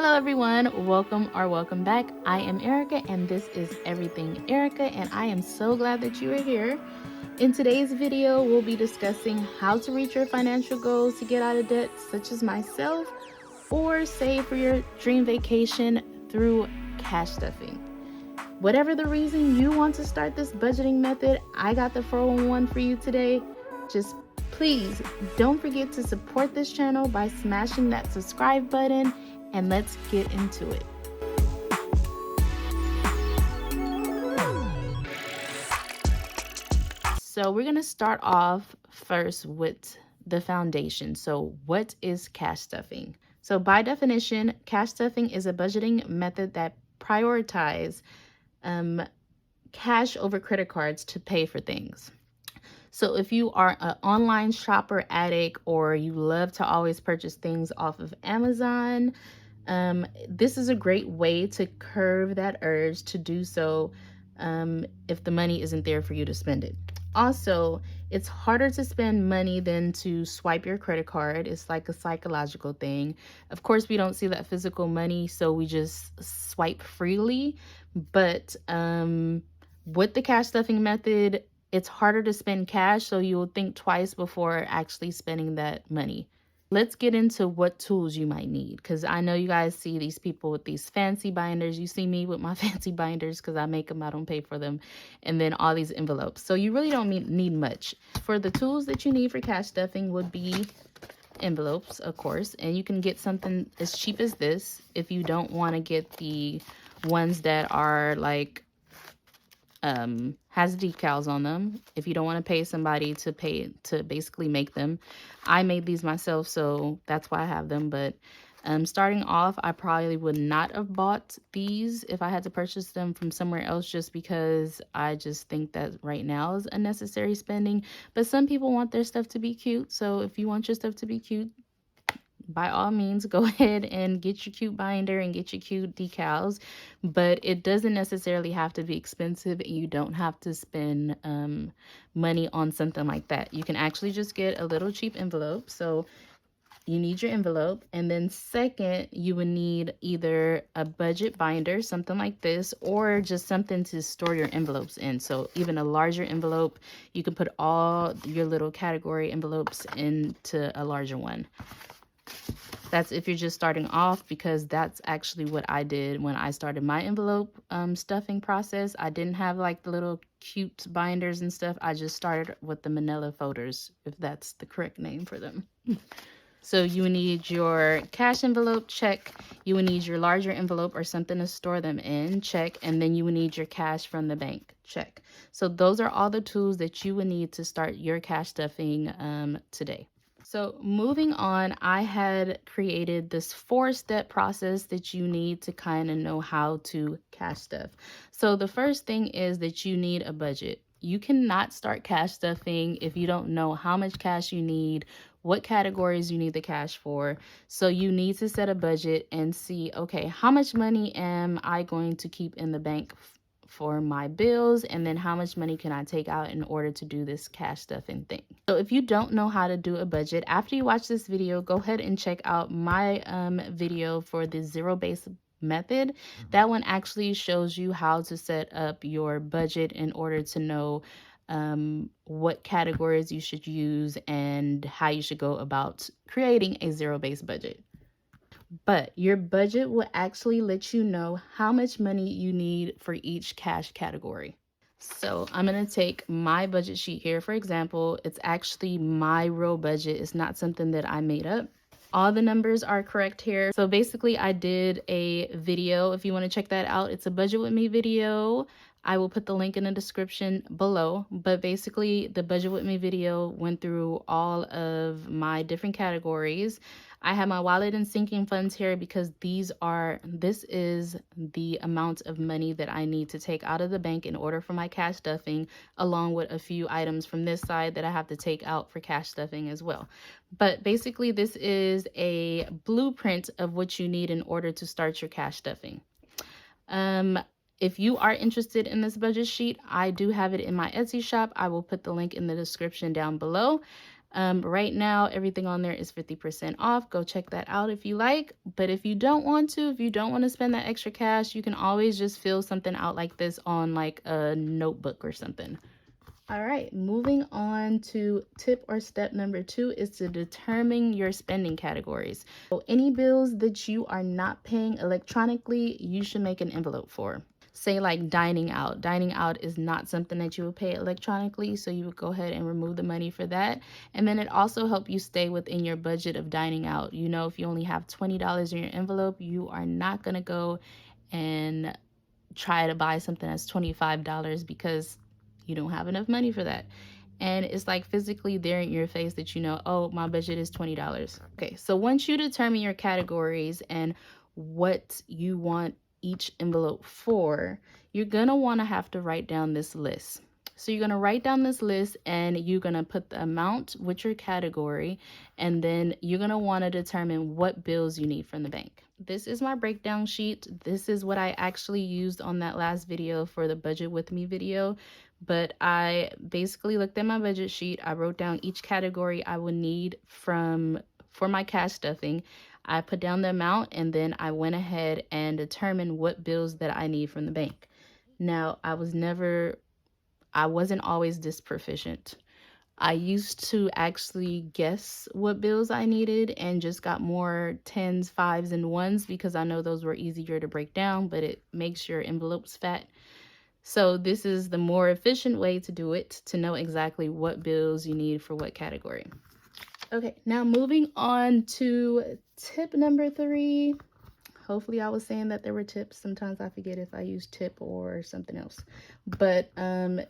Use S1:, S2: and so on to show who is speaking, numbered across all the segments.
S1: Hello everyone, welcome back. I am Erica and this is Everything Erica, and I am so glad that you are here. In today's video, we'll be discussing how to reach your financial goals to get out of debt, such as myself, or save for your dream vacation through cash stuffing. Whatever the reason you want to start this budgeting method, I got the 411 for you today. Just please don't forget to support this channel by smashing that subscribe button, and let's get into it. So we're going to start off first with the foundation. So what is cash stuffing? So by definition, cash stuffing is a budgeting method that prioritizes cash over credit cards to pay for things. So if you are an online shopper addict, or you love to always purchase things off of Amazon, this is a great way to curb that urge to do so if the money isn't there for you to spend it. Also, it's harder to spend money than to swipe your credit card. It's like a psychological thing. Of course, we don't see that physical money, so we just swipe freely. But with the cash stuffing method, it's harder to spend cash, so you'll think twice before actually spending that money. Let's get into what tools you might need, because I know you guys see these people with these fancy binders. You see me with my fancy binders because I make them, I don't pay for them, and then all these envelopes. So you really don't need much. For the tools that you need for cash stuffing would be envelopes, of course, and you can get something as cheap as this if you don't want to get the ones that are like has decals on them. If you don't want to pay somebody to basically make them, I made these myself, so that's why I have them. But starting off, I probably would not have bought these if I had to purchase them from somewhere else, just because I just think that right now is unnecessary spending. But some people want their stuff to be cute, so if you want your stuff to be cute, by all means, go ahead and get your cute binder and get your cute decals. But it doesn't necessarily have to be expensive, and you don't have to spend money on something like that. You can actually just get a little cheap envelope. So you need your envelope, and then second, you would need either a budget binder, something like this, or just something to store your envelopes in. So even a larger envelope, you can put all your little category envelopes into a larger one. That's if you're just starting off, because that's actually what I did when I started my envelope stuffing process. I didn't have like the little cute binders and stuff. I just started with the manila folders, if that's the correct name for them. So you would need your cash envelope, check. You would need your larger envelope or something to store them in, check. And then you would need your cash from the bank, check. So those are all the tools that you would need to start your cash stuffing today. So moving on, I had created this 4-step process that you need to kind of know how to cash stuff. So the first thing is that you need a budget. You cannot start cash stuffing if you don't know how much cash you need, what categories you need the cash for. So you need to set a budget and see, okay, how much money am I going to keep in the bank for my bills, and then how much money can I take out in order to do this cash stuffing thing. So if you don't know how to do a budget, after you watch this video, go ahead and check out my video for the zero-based method. That one actually shows you how to set up your budget in order to know what categories you should use and how you should go about creating a zero-based budget. But your budget will actually let you know how much money you need for each cash category. So I'm going to take my budget sheet here. For example, it's actually my real budget. It's not something that I made up. All the numbers are correct here. So basically I did a video. If you want to check that out, it's a budget with me video. I will put the link in the description below. But basically the budget with me video went through all of my different categories. I have my wallet and sinking funds here because this is the amount of money that I need to take out of the bank in order for my cash stuffing, along with a few items from this side that I have to take out for cash stuffing as well. But basically this is a blueprint of what you need in order to start your cash stuffing. If you are interested in this budget sheet, I do have it in my Etsy shop. I will put the link in the description down below. Right now, everything on there is 50% off. Go check that out if you like. But if you don't want to spend that extra cash, you can always just fill something out like this on like a notebook or something. All right, moving on to tip or step number 2 is to determine your spending categories. So any bills that you are not paying electronically, you should make an envelope for. Say like dining out. Dining out is not something that you would pay electronically, so you would go ahead and remove the money for that. And then it also helps you stay within your budget of dining out. You know, if you only have $20 in your envelope, you are not going to go and try to buy something that's $25 because you don't have enough money for that. And it's like physically there in your face that you know, oh, my budget is $20. Okay, so once you determine your categories and what you want each envelope for, you're gonna want to have to write down this list. So you're gonna write down this list and you're gonna put the amount with your category, and then you're gonna want to determine what bills you need from the bank. This is my breakdown sheet. This is what I actually used on that last video for the budget with me video. But I basically looked at my budget sheet. I wrote down each category I would need for my cash stuffing. I put down the amount, and then I went ahead and determined what bills that I need from the bank. Now, I wasn't always this proficient. I used to actually guess what bills I needed and just got more 10s, 5s, and 1s because I know those were easier to break down, but it makes your envelopes fat. So this is the more efficient way to do it, to know exactly what bills you need for what category. Okay, now moving on to tip number 3. Hopefully I was saying that there were tips. Sometimes I forget if I use tip or something else. But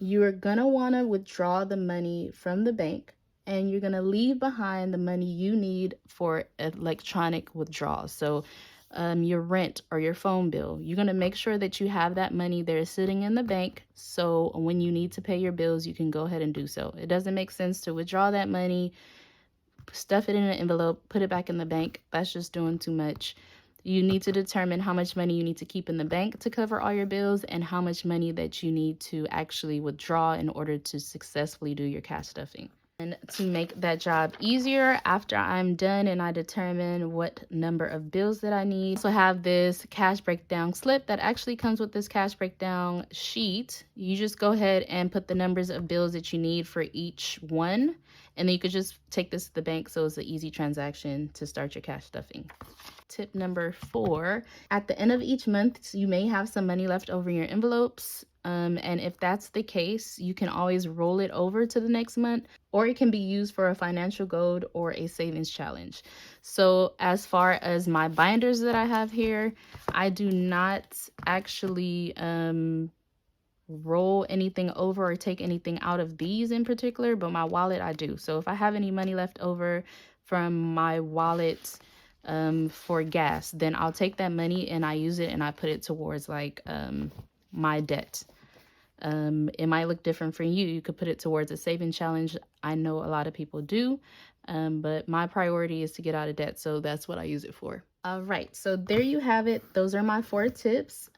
S1: you're going to want to withdraw the money from the bank, and you're going to leave behind the money you need for electronic withdrawals. So your rent or your phone bill, you're going to make sure that you have that money there sitting in the bank. So when you need to pay your bills, you can go ahead and do so. It doesn't make sense to withdraw that money, stuff it in an envelope, put it back in the bank. That's just doing too much. You need to determine how much money you need to keep in the bank to cover all your bills and how much money that you need to actually withdraw in order to successfully do your cash stuffing. And to make that job easier, after I'm done and I determine what number of bills that I need, so I have this cash breakdown slip that actually comes with this cash breakdown sheet. You just go ahead and put the numbers of bills that you need for each one, and then you could just take this to the bank, so it's an easy transaction to start your cash stuffing. Tip number 4, at the end of each month, you may have some money left over in your envelopes. And if that's the case, you can always roll it over to the next month, or it can be used for a financial goal or a savings challenge. So as far as my binders that I have here, I do not actually roll anything over or take anything out of these in particular, but my wallet I do. So if I have any money left over from my wallet for gas, then I'll take that money and I use it and I put it towards like my debt. It might look different for you. You could put it towards a saving challenge. I know a lot of people do, but my priority is to get out of debt, so that's what I use it for. All right, so there you have it. Those are my 4 tips.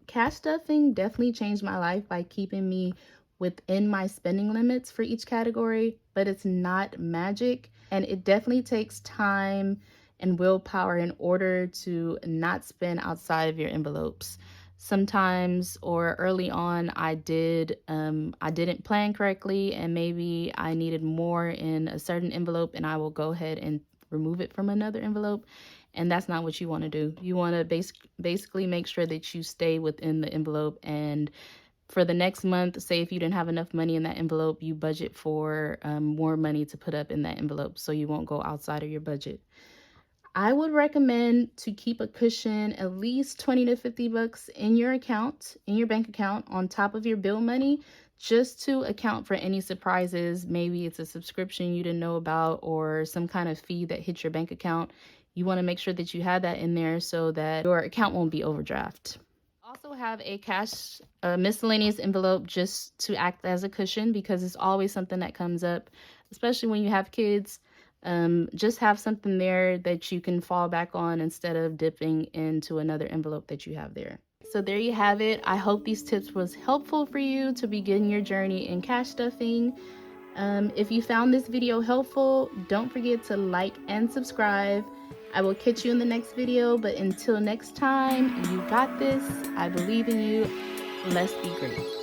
S1: Cash stuffing definitely changed my life by keeping me within my spending limits for each category, but it's not magic, and it definitely takes time and willpower in order to not spend outside of your envelopes. Sometimes, or early on, I didn't plan correctly, and maybe I needed more in a certain envelope, and I will go ahead and remove it from another envelope. And that's not what you want to do. You want to basically make sure that you stay within the envelope, and for the next month, say if you didn't have enough money in that envelope, you budget for more money to put up in that envelope so you won't go outside of your budget. I would recommend to keep a cushion, at least 20 to 50 bucks in your account, in your bank account, on top of your bill money, just to account for any surprises. Maybe it's a subscription you didn't know about or some kind of fee that hit your bank account. You want to make sure that you have that in there so that your account won't be overdraft. Also have a cash miscellaneous envelope just to act as a cushion, because it's always something that comes up, especially when you have kids. Just have something there that you can fall back on instead of dipping into another envelope that you have there. So there you have it. I hope these tips was helpful for you to begin your journey in cash stuffing. If you found this video helpful, don't forget to like and subscribe. I will catch you in the next video, but until next time, you got this. I believe in you. Let's be great.